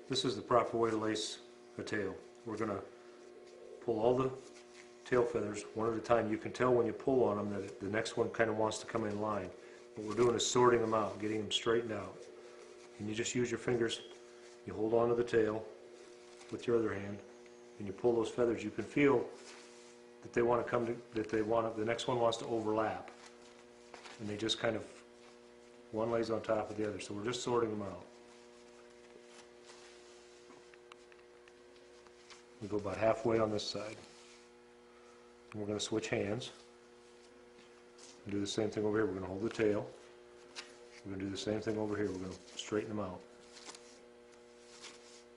This is the proper way to lace a tail. We're going to pull all the tail feathers one at a time. You can tell when you pull on them that the next one kind of wants to come in line. What we're doing is sorting them out, getting them straightened out. And you just use your fingers, you hold on to the tail with your other hand, and you pull those feathers. You can feel that they want to come to, the next one wants to overlap. And they just kind of, one lays on top of the other. So we're just sorting them out. We go about halfway on this side. And we're going to switch hands. And do the same thing over here. We're going to hold the tail. We're going to do the same thing over here. We're going to straighten them out.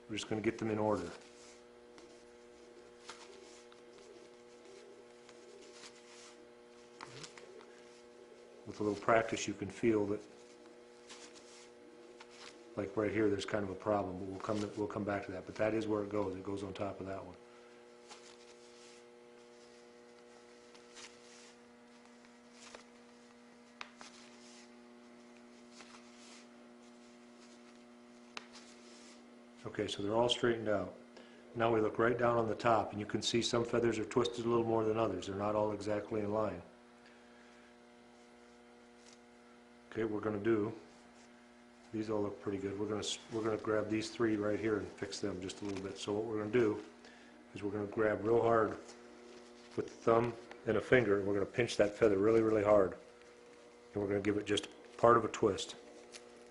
We're just going to get them in order. With a little practice, you can feel that, like right here, there's kind of a problem, but we'll come back to that. But that is where it goes. It goes on top of that one. Okay, so they're all straightened out. Now we look right down on the top, and you can see some feathers are twisted a little more than others. They're not all exactly in line. Okay, we're going to do, these all look pretty good. We're going to grab these three right here and fix them just a little bit. So what we're going to do is we're going to grab real hard with the thumb and a finger, and we're going to pinch that feather really, really hard. And we're going to give it just part of a twist.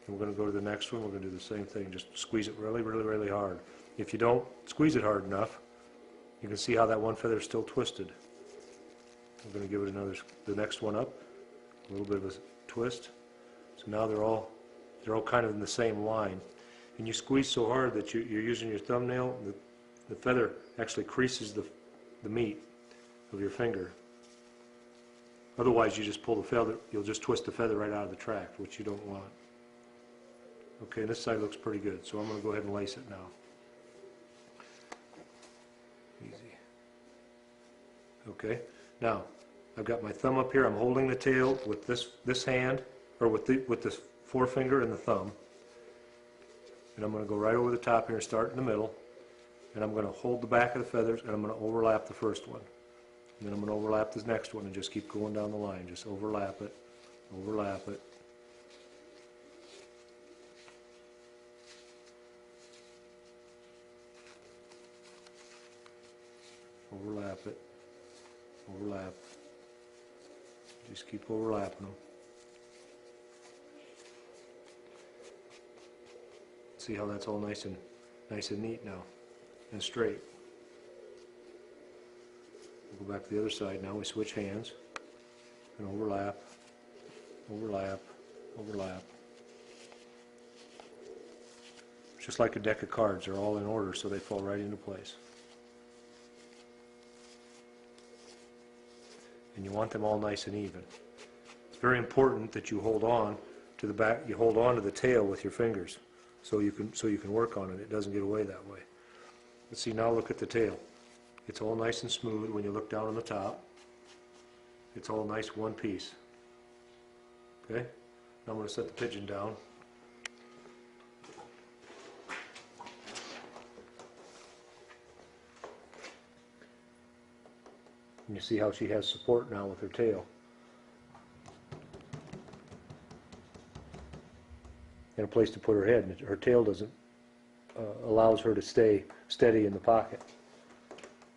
And we're going to go to the next one. We're going to do the same thing. Just squeeze it really, really, really hard. If you don't squeeze it hard enough, you can see how that one feather is still twisted. We're going to give it the next one up, a little bit of a twist. So now they're all kind of in the same line. And you squeeze so hard that you're using your thumbnail, the feather actually creases the meat of your finger. Otherwise, you just pull the feather, you'll just twist the feather right out of the track, which you don't want. Okay, this side looks pretty good, so I'm going to go ahead and lace it now. Easy. Okay, now I've got my thumb up here. I'm holding the tail with this hand, or with the forefinger and the thumb, and I'm going to go right over the top here and start in the middle, and I'm going to hold the back of the feathers, and I'm going to overlap the first one, and then I'm going to overlap this next one, and just keep going down the line. Just overlap it, overlap it. Overlap it, overlap. Just keep overlapping them. See how that's all nice and neat now, and straight. We'll go back to the other side now. We switch hands and overlap, overlap, overlap. It's just like a deck of cards. They're all in order, so they fall right into place. And you want them all nice and even. It's very important that you hold on to the back. You hold on to the tail with your fingers, so you can work on it. It doesn't get away that way. Let's see. Now look at the tail. It's all nice and smooth when you look down on the top. It's all nice one piece. Okay. Now I'm going to set the pigeon down. And you see how she has support now with her tail. And a place to put her head. And her tail doesn't allows her to stay steady in the pocket.